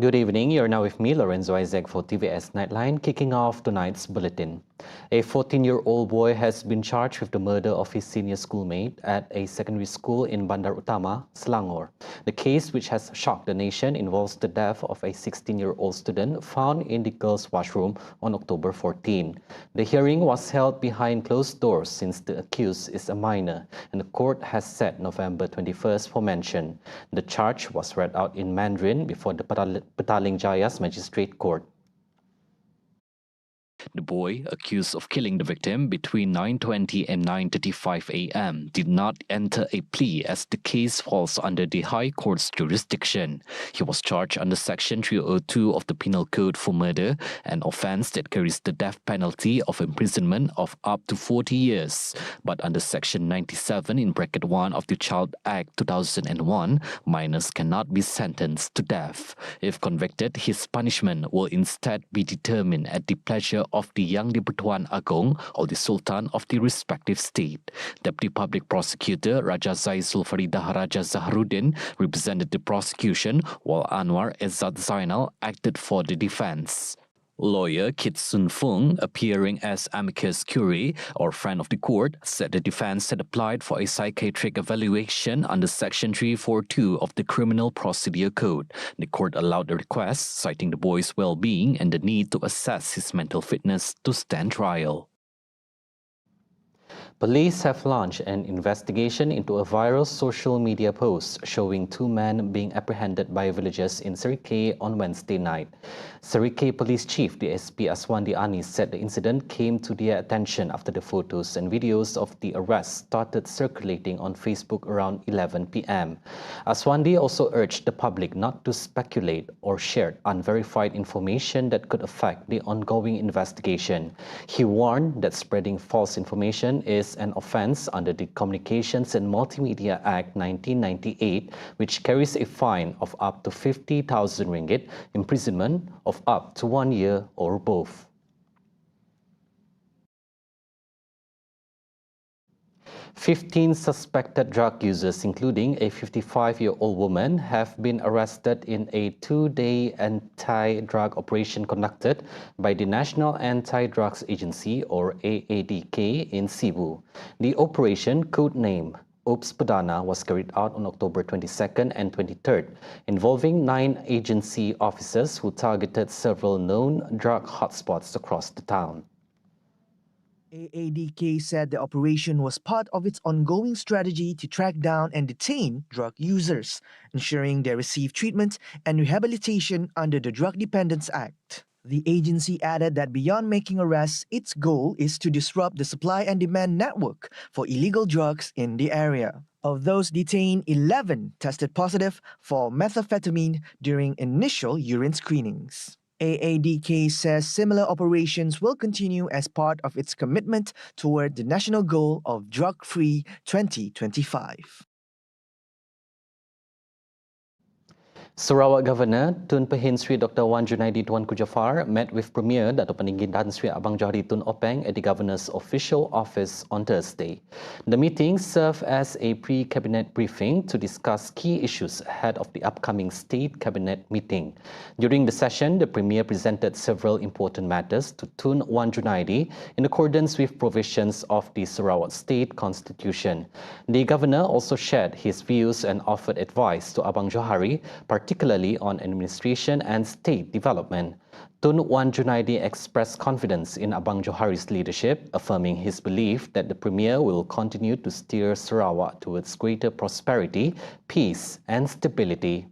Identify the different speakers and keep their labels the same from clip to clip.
Speaker 1: Good evening. You're now with me, Lorenzo Isaac, for TVS Nightline, kicking off tonight's bulletin. A 14-year-old boy has been charged with the murder of his senior schoolmate at a secondary school in BANDAR UTAMA, Selangor. The case, which has shocked the nation, involves the death of a 16-year-old student found in the girls' washroom on October 14. The hearing was held behind closed doors since the accused is a minor, and the court has set November 21st for mention. The charge was read out in Mandarin before the Petaling Jaya's Magistrate Court. The boy, accused of killing the victim between 9:20 and 9:35 a.m., did not enter a plea as the case falls under the High Court's jurisdiction. He was charged under Section 302 of the Penal Code for murder, an offence that carries the death penalty of imprisonment of up to 40 years. But under Section 97 in bracket 1 of the Child Act 2001, minors cannot be sentenced to death. If convicted, his punishment will instead be determined at the pleasure of the Yang di-Pertuan Agong or the Sultan of the respective state. Deputy Public Prosecutor Raja Zaizul Faridah Raja Zaharuddin represented the prosecution, while Anwar Izzat Zainal acted for the defense. Lawyer Kit Sun Fung, appearing as amicus curiae or friend of the court, said the defense had applied for a psychiatric evaluation under Section 342 of the Criminal Procedure Code. The court allowed the request, citing the boy's well-being and the need to assess his mental fitness to stand trial. Police have launched an investigation into a viral social media post showing two men being apprehended by villagers in Serikei on Wednesday night. Serikei Police Chief DSP Aswandi Anis said the incident came to their attention after the photos and videos of the arrest started circulating on Facebook around 11 p.m. Aswandi also urged the public not to speculate or share unverified information that could affect the ongoing investigation. He warned that spreading false information is an offence under the Communications and Multimedia Act 1998, which carries a fine of up to 50,000 ringgit, imprisonment of up to 1 year or both. 15 suspected drug users, including a 55-year-old woman, have been arrested in a two-day anti-drug operation conducted by the National Anti-Drugs Agency, or AADK, in Cebu. The operation, codenamed Oops Perdana, was carried out on October 22nd and 23rd, involving 9 agency officers who targeted several known drug hotspots across the town.
Speaker 2: AADK said the operation was part of its ongoing strategy to track down and detain drug users, ensuring they receive treatment and rehabilitation under the Drug Dependence Act. The agency added that beyond making arrests, its goal is to disrupt the supply and demand network for illegal drugs in the area. Of those detained, 11 tested positive for methamphetamine during initial urine screenings. AADK says similar operations will continue as part of its commitment toward the national goal of drug-free 2025.
Speaker 1: Sarawak Governor Tun Pehin Sri Dr. Wan Junaidi Tuanku Jaafar met with Premier Dato' Peninggi Tan Sri Abang Johari Tun Openg at the Governor's official office on Thursday. The meeting served as a pre-cabinet briefing to discuss key issues ahead of the upcoming State Cabinet meeting. During the session, the Premier presented several important matters to Tun Wan Junaidi in accordance with provisions of the Sarawak State Constitution. The Governor also shared his views and offered advice to Abang Johari, particularly on administration and state development. Tun Wan Junaidi expressed confidence in Abang Johari's leadership, affirming his belief that the Premier will continue to steer Sarawak towards greater prosperity, peace and stability.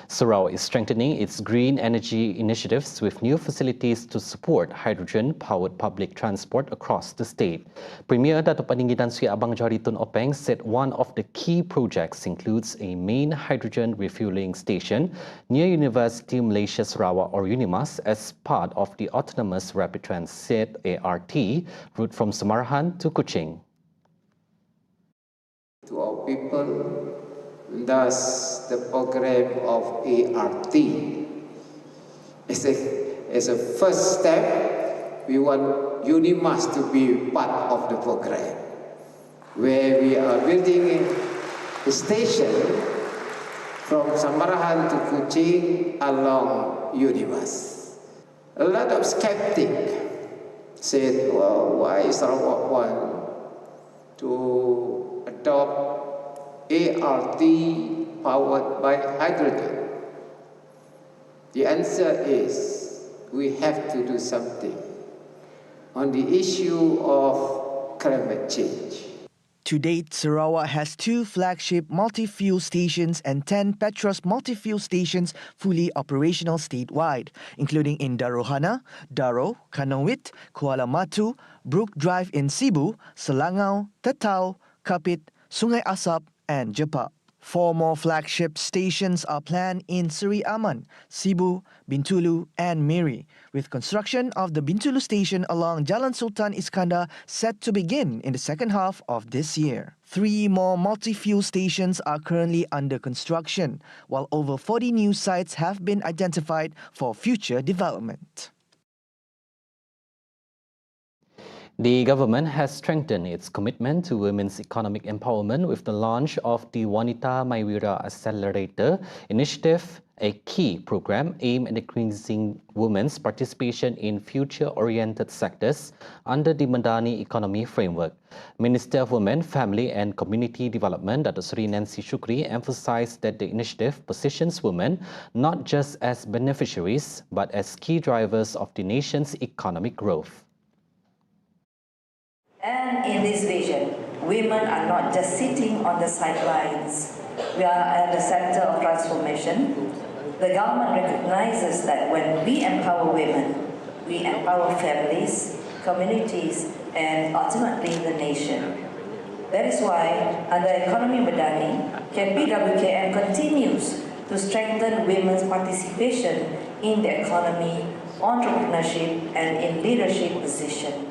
Speaker 1: Sarawak is strengthening its green energy initiatives with new facilities to support hydrogen-powered public transport across the state. Premier Dato' Peninggi Tan Sri Abang Johari Tun Openg said one of the key projects includes a main hydrogen refueling station near University Malaysia Sarawak, or UNIMAS, as part of the Autonomous Rapid Transit ART route from Samarahan to Kuching.
Speaker 3: To our people, thus the program of ART is a first step. We want UNIMAS to be part of the program, where we are building station from Samarahan to Kuching along Unimas. A lot of skeptics said, well, why Sarawak want to adopt ART powered by hydrogen? The answer is we have to do something on the issue of climate change.
Speaker 2: To date, Sarawak has 2 flagship multi-fuel stations and 10 Petros multi-fuel stations fully operational statewide, including in Darohana, Daro, Kanongwit, Kuala Matu, Brook Drive in Cebu, Selangau, Tatau, Kapit, Sungai Asap and Jepak. 4 more flagship stations are planned in Seri Aman, Cebu, Bintulu and Miri, with construction of the Bintulu station along Jalan Sultan Iskandar set to begin in the second half of this year. 3 more multi-fuel stations are currently under construction, while over 40 new sites have been identified for future development.
Speaker 1: The government has strengthened its commitment to women's economic empowerment with the launch of the Wanita Maiwira Accelerator initiative, a key program aimed at increasing women's participation in future-oriented sectors under the Madani Economy Framework. Minister of Women, Family and Community Development, Dr. Sri Nancy Shukri, emphasized that the initiative positions women not just as beneficiaries, but as key drivers of the nation's economic growth.
Speaker 4: And in this vision, women are not just sitting on the sidelines. We are at the center of transformation. The government recognizes that when we empower women, we empower families, communities, and ultimately the nation. That is why, under Economy Madani, KPWKM continues to strengthen women's participation in the economy, entrepreneurship, and in leadership positions.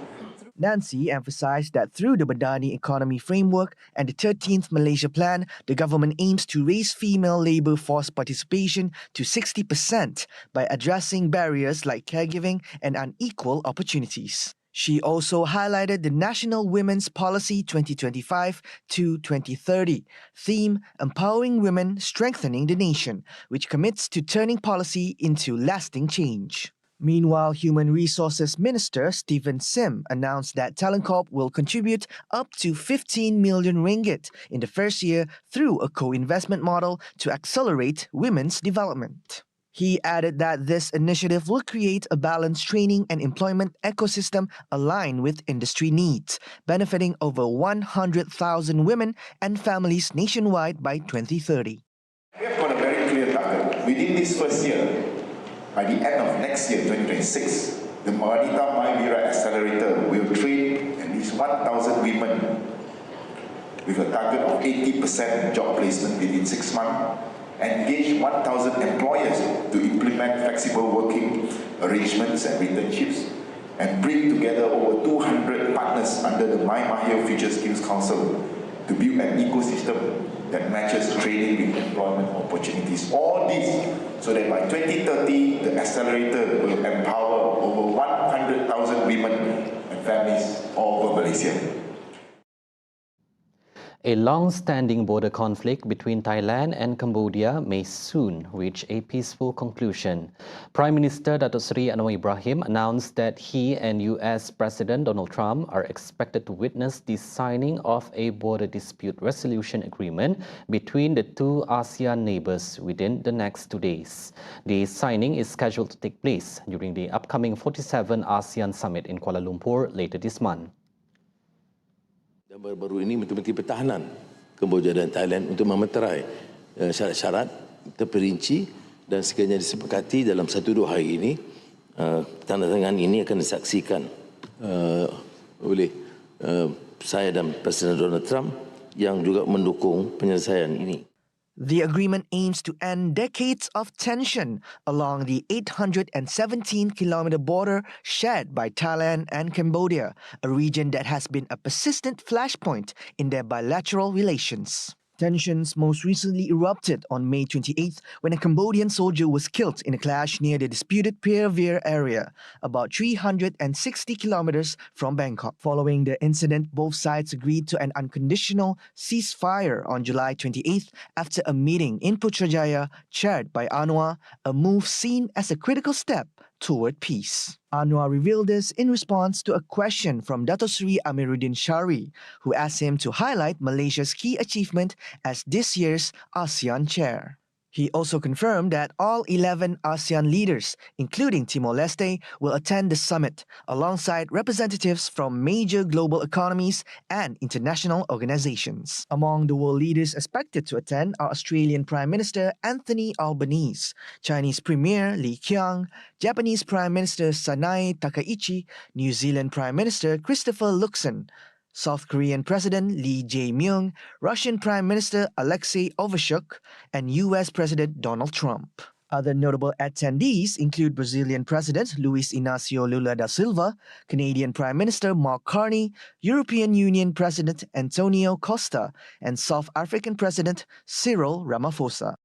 Speaker 2: Nancy emphasized that through the Madani Economy Framework and the 13th Malaysia Plan, the government aims to raise female labour force participation to 60% by addressing barriers like caregiving and unequal opportunities. She also highlighted the National Women's Policy 2025 to 2030 theme, Empowering Women, Strengthening the Nation, which commits to turning policy into lasting change. Meanwhile, Human Resources Minister Stephen Sim announced that Talentcorp will contribute up to 15 million ringgit in the first year through a co-investment model to accelerate women's development. He added that this initiative will create a balanced training and employment ecosystem aligned with industry needs, benefiting over 100,000 women and families nationwide by 2030.
Speaker 5: We have got a very clear target. Within this first year, by the end of next year, 2026, the Wanita Maiwira Accelerator will train at least 1,000 women with a target of 80% job placement within 6 months, engage 1,000 employers to implement flexible working arrangements and internships, and bring together over 200 partners under the My Mahir Future Skills Council to build an ecosystem that matches training with employment opportunities. All this so that by 2030, the accelerator will empower over 100,000 women and families all over Malaysia.
Speaker 1: A long-standing border conflict between Thailand and Cambodia may soon reach a peaceful conclusion. Prime Minister Datuk Seri Anwar Ibrahim announced that he and US President Donald Trump are expected to witness the signing of a border dispute resolution agreement between the 2 ASEAN neighbors within the next 2 days. The signing is scheduled to take place during the upcoming 47 ASEAN Summit in Kuala Lumpur later this month.
Speaker 6: Dan baru-baru ini Menteri Pertahanan Kemboja dan Thailand untuk memeterai syarat-syarat terperinci dan sekiranya disepakati dalam 1-2 hari ini, tanda tangan ini akan disaksikan oleh saya dan Presiden Donald Trump yang juga mendukung penyelesaian ini.
Speaker 2: The agreement aims to end decades of tension along the 817-kilometer border shared by Thailand and Cambodia, a region that has been a persistent flashpoint in their bilateral relations. Tensions most recently erupted on May 28th when a Cambodian soldier was killed in a clash near the disputed Pier Veer area, about 360 kilometers from Bangkok. Following the incident, both sides agreed to an unconditional ceasefire on July 28th after a meeting in Putrajaya chaired by Anwar, a move seen as a critical step toward peace. Anwar revealed this in response to a question from Dato Sri Amiruddin Shari, who asked him to highlight Malaysia's key achievement as this year's ASEAN chair. He also confirmed that all 11 ASEAN leaders, including Timor-Leste, will attend the summit, alongside representatives from major global economies and international organizations. Among the world leaders expected to attend are Australian Prime Minister Anthony Albanese, Chinese Premier Li Qiang, Japanese Prime Minister Sanae Takaichi, New Zealand Prime Minister Christopher Luxon, South Korean President Lee Jae-myung, Russian Prime Minister Alexei Overshuk, and US President Donald Trump. Other notable attendees include Brazilian President Luiz Inácio Lula da Silva, Canadian Prime Minister Mark Carney, European Union President Antonio Costa, and South African President Cyril Ramaphosa.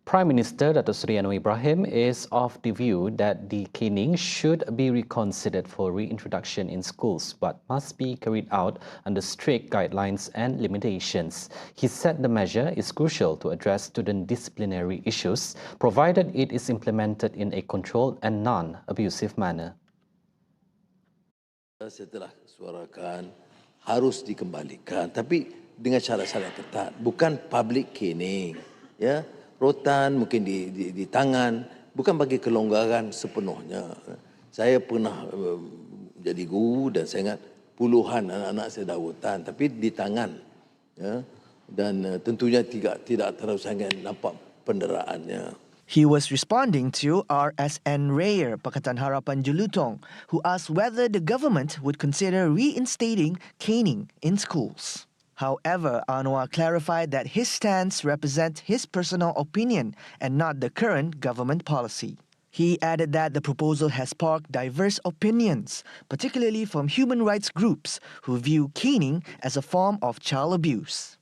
Speaker 1: Prime Minister Dato Sri Anwar Ibrahim is of the view that the caning should be reconsidered for reintroduction in schools but must be carried out under strict guidelines and limitations. He said the measure is crucial to address student disciplinary issues, provided it is implemented in a controlled and non-abusive manner.
Speaker 6: Setelah suarakan harus dikembalikan, tapi dengan syarat-syarat ketat, bukan public caning, ya. Rotan mungkin di tangan, bukan bagi kelonggaran sepenuhnya. Saya pernah jadi guru dan saya ingat puluhan anak-anak saya dah rotan, tapi di tangan, ya. Dan tentunya tidak terlalu sangat nampak penderaannya.
Speaker 2: He was responding to RSN Rayer Pakatan Harapan Jelutong, who asked whether the government would consider reinstating caning in schools. However, Anwar clarified that his stance represents his personal opinion and not the current government policy. He added that the proposal has sparked diverse opinions, particularly from human rights groups who view caning as a form of child abuse.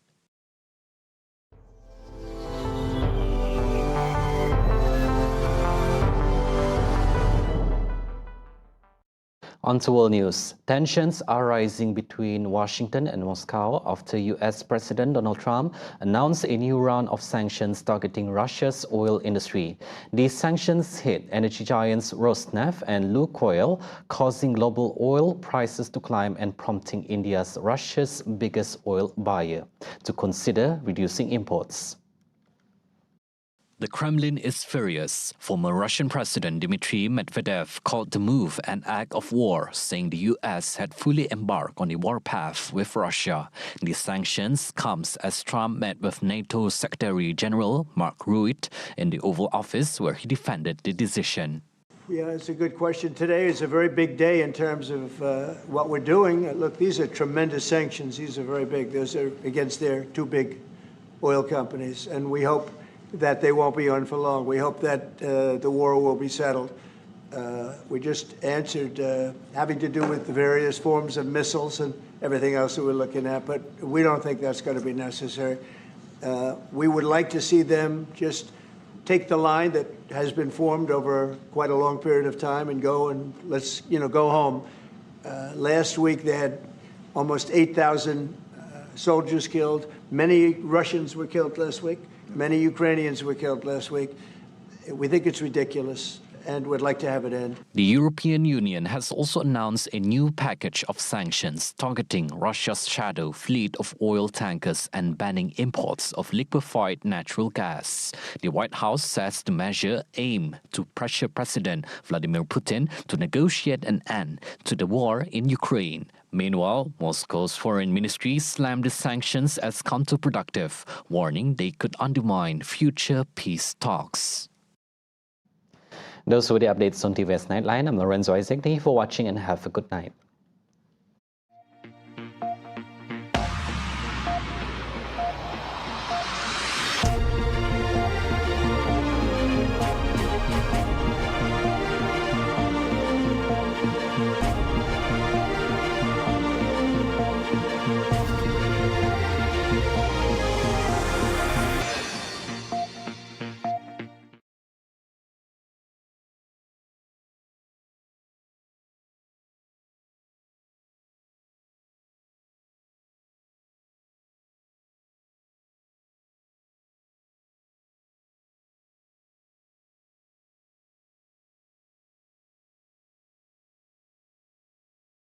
Speaker 1: On to world news. Tensions are rising between Washington and Moscow after US President Donald Trump announced a new round of sanctions targeting Russia's oil industry. These sanctions hit energy giants Rosneft and Lukoil, causing global oil prices to climb and prompting India's Russia's biggest oil buyer to consider reducing imports. The Kremlin is furious. Former Russian President Dmitry Medvedev called the move an act of war, saying the US had fully embarked on a warpath with Russia. The sanctions comes as Trump met with NATO Secretary General Mark Rutte in the Oval Office, where he defended the decision.
Speaker 7: Yeah, it's a good question. Today is a very big day in terms of what we're doing. Look, these are tremendous sanctions. These are very big. Those are against their two big oil companies, and we hope that they won't be on for long. We hope that the war will be settled. We just answered having to do with the various forms of missiles and everything else that we're looking at, but we don't think that's going to be necessary. We would like to see them just take the line that has been formed over quite a long period of time and go and let's go home. Last week they had almost 8,000 soldiers killed. Many Russians were killed last week. Many Ukrainians were killed last week. We think it's ridiculous and would like to have it end.
Speaker 1: The European Union has also announced a new package of sanctions targeting Russia's shadow fleet of oil tankers and banning imports of liquefied natural gas. The White House says the measure aims to pressure President Vladimir Putin to negotiate an end to the war in Ukraine. Meanwhile, Moscow's foreign ministry slammed the sanctions as counterproductive, warning they could undermine future peace talks. Those were the updates on TVS Nightline. I'm Lorenzo Isaac. Thank you for watching and have a good night.